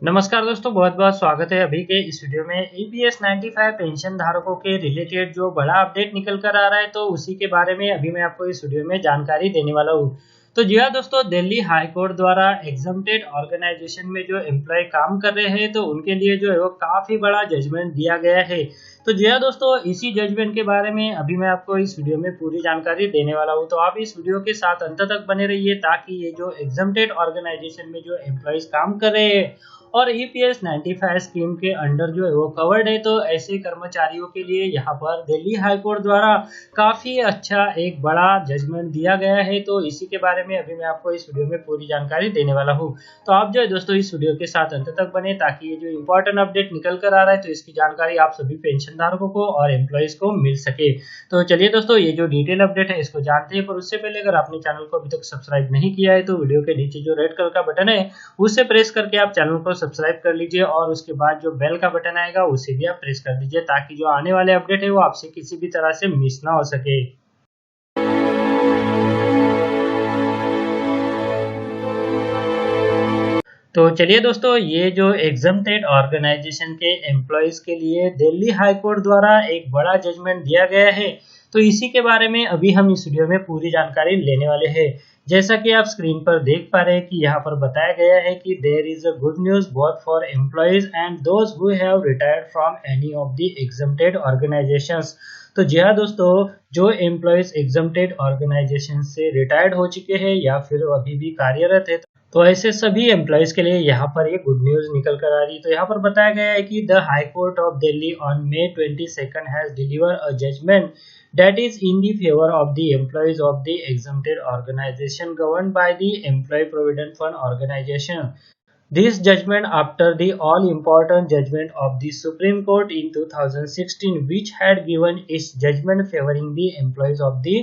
नमस्कार दोस्तों, बहुत बहुत स्वागत है अभी के इस वीडियो में। ईपीएस 95 पेंशन धारकों के रिलेटेड जो बड़ा अपडेट निकल कर आ रहा है, तो उसी के बारे में अभी मैं आपको इस वीडियो में जानकारी देने वाला हूँ। तो जी हाँ दोस्तों, दिल्ली हाई कोर्ट द्वारा एग्जम्प्टेड ऑर्गेनाइजेशन में जो एम्प्लॉय काम कर रहे हैं, तो उनके लिए जो है वो काफी बड़ा जजमेंट दिया गया है। तो जी हाँ दोस्तों, इसी जजमेंट के बारे में अभी मैं आपको इस वीडियो में पूरी जानकारी देने वाला हूँ। तो आप इस वीडियो के साथ अंत तक बने रहिए, ताकि ये जो एग्जम्प्टेड ऑर्गेनाइजेशन में जो एम्प्लॉयज काम कर रहे हैं और ईपीएस 95 स्कीम के अंडर जो है वो कवर्ड है, तो ऐसे कर्मचारियों के लिए यहाँ पर दिल्ली हाई कोर्ट द्वारा काफी अच्छा एक बड़ा जजमेंट दिया गया है। तो इसी के बारे में अभी मैं आपको इस वीडियो में पूरी जानकारी देने वाला हूँ। तो आप जो है दोस्तों इस वीडियो के साथ अंत तक बने, ताकि ये जो इम्पोर्टेंट अपडेट निकल कर आ रहा है, तो इसकी जानकारी आप सभी पेंशन धारकों को और एम्प्लॉयज को मिल सके। तो चलिए दोस्तों, ये जो डिटेल अपडेट है इसको जानते हैं। पर उससे पहले अगर आपने चैनल को अभी तक सब्सक्राइब नहीं किया है, तो वीडियो के नीचे जो रेड कलर का बटन है उसे प्रेस करके आप चैनल को सब्सक्राइब कर लीजिए, और उसके बाद जो बेल का बटन आएगा उसे भी आप प्रेस कर दीजिए, ताकि जो आने वाले अपडेट है वो आपसे किसी भी तरह से मिस ना हो सके। तो चलिए दोस्तों, ये जो एग्जम्प्टेड ऑर्गेनाइजेशन के एम्प्लॉयज के लिए दिल्ली हाई कोर्ट द्वारा एक बड़ा जजमेंट दिया गया है, तो इसी के बारे में अभी हम इस वीडियो में पूरी जानकारी लेने वाले हैं। जैसा कि आप स्क्रीन पर देख पा रहे हैं कि यहाँ पर बताया गया है कि there is a good news both for employees and those who have retired from any of the exempted organisations. तो जी हाँ दोस्तों, जो एम्प्लॉयज एग्जम्प्टेड ऑर्गेनाइजेशन से रिटायर्ड हो चुके हैं या फिर अभी भी कार्यरत है, तो ऐसे सभी एम्प्लॉयज के लिए यहाँ पर ये गुड न्यूज निकल कर आ रही है। तो यहाँ पर बताया गया है कि the high court of Delhi on May 22 has deliver a judgement that is in the favor of the employees of the exempted organization governed by the Employee Provident Fund organization. This judgment after the all-important judgment of the Supreme Court in 2016, which had given its judgment favoring the employees of the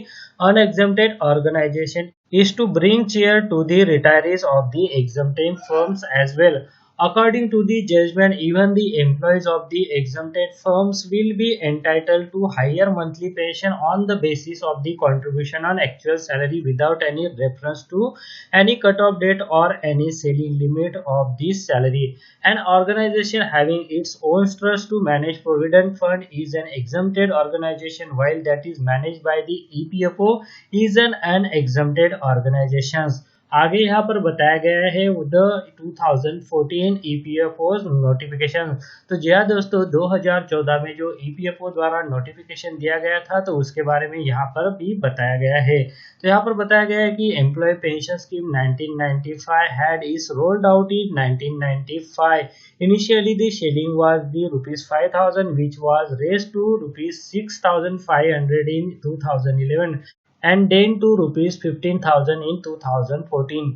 unexempted organization, is to bring cheer to the retirees of the exempted firms as well. According to the judgment, even the employees of the exempted firms will be entitled to higher monthly pension on the basis of the contribution on actual salary without any reference to any cutoff date or any ceiling limit of this salary. An organization having its own trust to manage provident fund is an exempted organization, while that is managed by the EPFO is an unexempted organization. आगे यहाँ पर बताया गया है the 2014 EPFO notification. तो जी हाँ दोस्तों, 2014 में जो ईपीएफओ द्वारा नोटिफिकेशन दिया गया था, तो उसके बारे में यहाँ पर भी बताया गया है। तो यहाँ पर बताया गया है कि employee pension scheme 1995 had is rolled out in 1995. Initially the ceiling was the ₹5,000, which was raised to ₹6,500 in 2011 and then to ₹15,000 in 2014.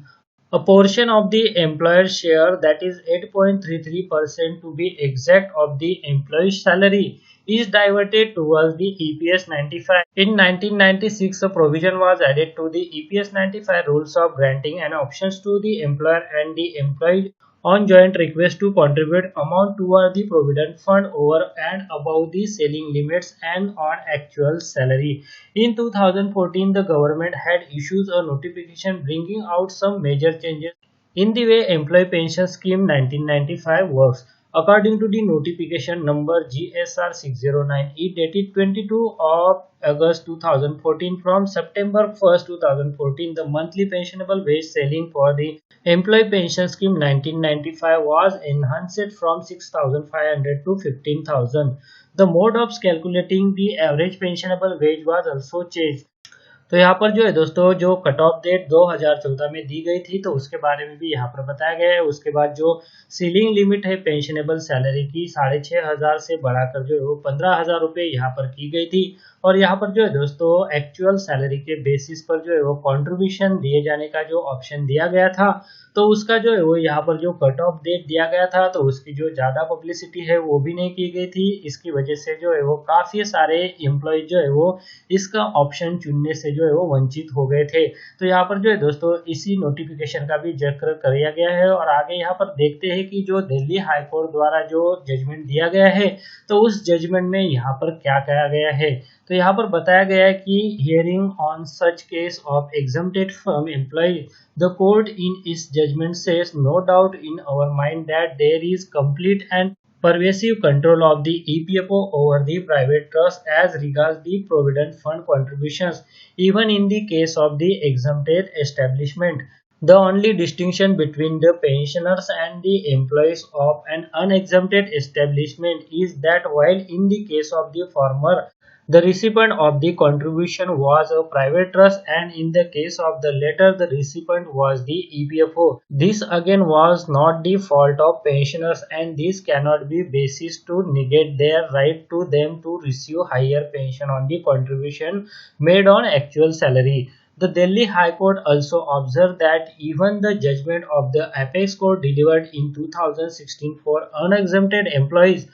A portion of the employer's share, that is 8.33% to be exact of the employee's salary, is diverted towards the EPS 95. In 1996, a provision was added to the EPS 95 rules of granting an options to the employer and the employee on joint request to contribute amount toward the provident fund over and above the ceiling limits and on actual salary. In 2014, the government had issued a notification bringing out some major changes in the way employee pension scheme 1995 works. According to the notification number GSR 609, it dated 22 of August 2014, from September 1st, 2014, the monthly pensionable wage ceiling for the employee pension scheme 1995 was enhanced from 6,500 to 15,000. The mode of calculating the average pensionable wage was also changed. तो यहाँ पर जो है दोस्तों, जो cut off date 2014 में दी गई थी, तो उसके बारे में भी यहाँ पर बताया गया है। उसके बाद जो सीलिंग लिमिट है पेंशनेबल सैलरी की 6,500 से बढ़ाकर जो है वो 15,000 रुपये यहाँ पर की गई थी। और यहाँ पर जो है दोस्तों, एक्चुअल सैलरी के बेसिस पर जो है वो कंट्रीब्यूशन दिए जाने का जो ऑप्शन दिया गया था, तो उसका जो है वो यहाँ पर जो कट ऑफ डेट दिया गया था, तो उसकी जो ज़्यादा पब्लिसिटी है वो भी नहीं की गई थी। इसकी वजह से जो है वो काफ़ी सारे एम्प्लॉय जो है वो इसका ऑप्शन चुनने से जो है वो वंचित हो गए थे। तो यहाँ पर जो है दोस्तों, इसी नोटिफिकेशन का भी जिक्र किया गया है। और आगे यहाँ पर देखते हैं कि जो दिल्ली हाई कोर्ट द्वारा जो जजमेंट दिया गया है, तो उस जजमेंट में यहाँ पर क्या कहा गया है। तो यहाँ पर बताया गया है कि hearing on such case of exempted firm employee, the court in its judgment says no doubt in our mind that there is complete and pervasive control of the EPFO over the private trust as regards the provident fund contributions, even in the case of the exempted establishment. The only distinction between the pensioners and the employees of an unexempted establishment is that while in the case of the former, the recipient of the contribution was a private trust, and in the case of the latter, the recipient was the EPFO. This again was not the fault of pensioners, and this cannot be basis to negate their right to them to receive higher pension on the contribution made on actual salary. The Delhi High Court also observed that even the judgment of the Apex Court delivered in 2016 for unexempted employees,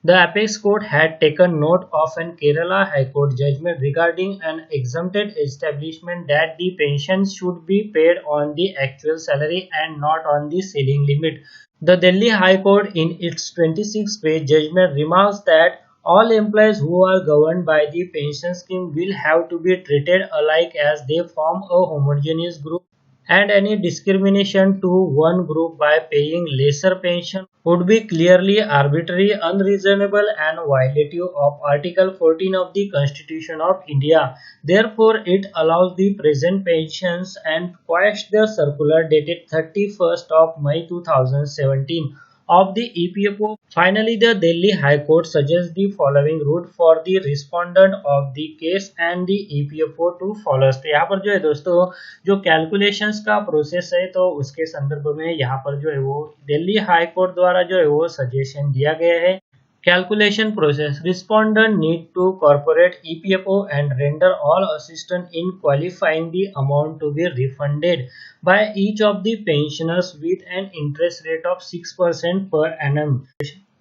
the Apex Court had taken note of an Kerala High Court judgment regarding an exempted establishment that the pensions should be paid on the actual salary and not on the ceiling limit. The Delhi High Court in its 26-page judgment remarks that all employees who are governed by the pension scheme will have to be treated alike as they form a homogeneous group, and any discrimination to one group by paying lesser pension would be clearly arbitrary, unreasonable and violative of Article 14 of the Constitution of India. Therefore, it allows the present pensions and quashed the circular dated 31st of May 2017 of the EPFO. Finally, the Delhi High Court suggests the following route for the respondent of the case and the EPFO to follow. तो यहाँ पर जो है दोस्तों, जो calculations का process है तो उसके संदर्भ में यहाँ पर जो है वो दिल्ली हाई कोर्ट द्वारा जो है वो सजेशन दिया गया है. Calculation process. Respondent need to incorporate EPFO and render all assistance in qualifying the amount to be refunded by each of the pensioners with an interest rate of 6% per annum.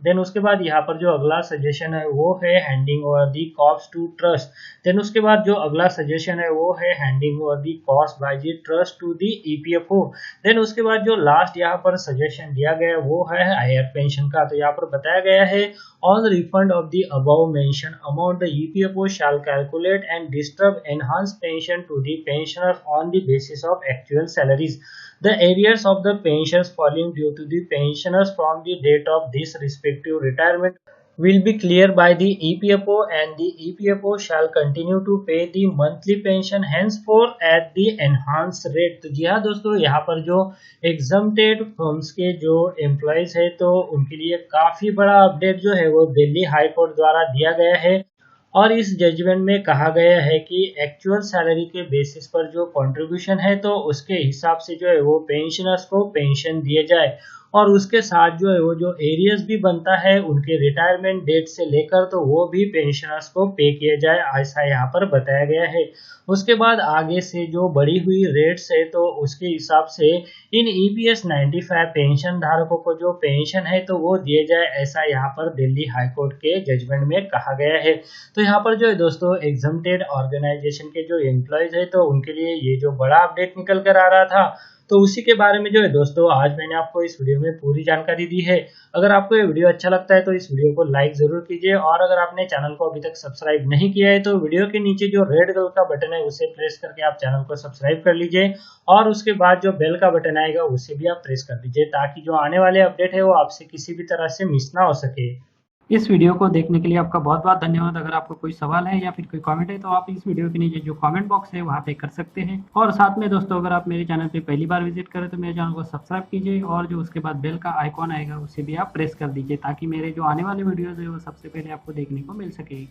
Then उसके बाद यहाँ पर जो अगला suggestion है वो है handing over the cost to trust. Then उसके बाद जो अगला सजेशन है वो है handing over the cost by the trust to the EPFO. Then उसके बाद जो लास्ट यहाँ पर सजेशन दिया गया है वो है हायर पेंशन का. तो यहाँ पर बताया गया है on refund of the above mention amount the EPFO shall calculate and disburse enhance pension to the pensioner on the basis of actual salaries. The arrears of the pensions falling due to the pensioners from the date of this respective retirement will be cleared by the EPFO, and the EPFO shall continue to pay the monthly pension henceforth at the enhanced rate. तो जी हाँ दोस्तों, यहाँ पर जो exempted firms के जो employees है तो उनके लिए काफी बड़ा अपडेट जो है वो दिल्ली हाई कोर्ट द्वारा दिया गया है. और इस जजमेंट में कहा गया है कि एक्चुअल सैलरी के बेसिस पर जो कंट्रीब्यूशन है तो उसके हिसाब से जो है वो पेंशनर्स को पेंशन दिए जाए, और उसके साथ जो है वो जो एरियर्स भी बनता है उनके रिटायरमेंट डेट से लेकर तो वो भी पेंशनर्स को पे किया जाए, ऐसा यहाँ पर बताया गया है. उसके बाद आगे से जो बढ़ी हुई रेट्स है तो उसके हिसाब से इन EPS 95 पेंशन धारकों को जो पेंशन है तो वो दिए जाए, ऐसा यहाँ पर दिल्ली हाई कोर्ट के जजमेंट में कहा गया है. तो यहाँ पर जो है दोस्तों एग्जम्प्टेड ऑर्गेनाइजेशन के जो एम्प्लॉयज है तो उनके लिए ये जो बड़ा अपडेट निकल कर आ रहा था, तो उसी के बारे में जो है दोस्तों आज मैंने आपको इस वीडियो में पूरी जानकारी दी है. अगर आपको ये वीडियो अच्छा लगता है तो इस वीडियो को लाइक जरूर कीजिए, और अगर आपने चैनल को अभी तक सब्सक्राइब नहीं किया है तो वीडियो के नीचे जो रेड कलर का बटन है उसे प्रेस करके आप चैनल को सब्सक्राइब कर लीजिए, और उसके बाद जो बेल का बटन आएगा उसे भी आप प्रेस कर दीजिए ताकि जो आने वाले अपडेट है वो आपसे किसी भी तरह से मिस ना हो सके. इस वीडियो को देखने के लिए आपका बहुत बहुत धन्यवाद. अगर आपको कोई सवाल है या फिर कोई कमेंट है तो आप इस वीडियो के नीचे जो कमेंट बॉक्स है वहाँ पे कर सकते हैं. और साथ में दोस्तों अगर आप मेरे चैनल पे पहली बार विजिट करें तो मेरे चैनल को सब्सक्राइब कीजिए, और जो उसके बाद बेल का आइकॉन आएगा उसे भी आप प्रेस कर दीजिए ताकि मेरे जो आने वाले वीडियोज़ है वो सबसे पहले आपको देखने को मिल सके.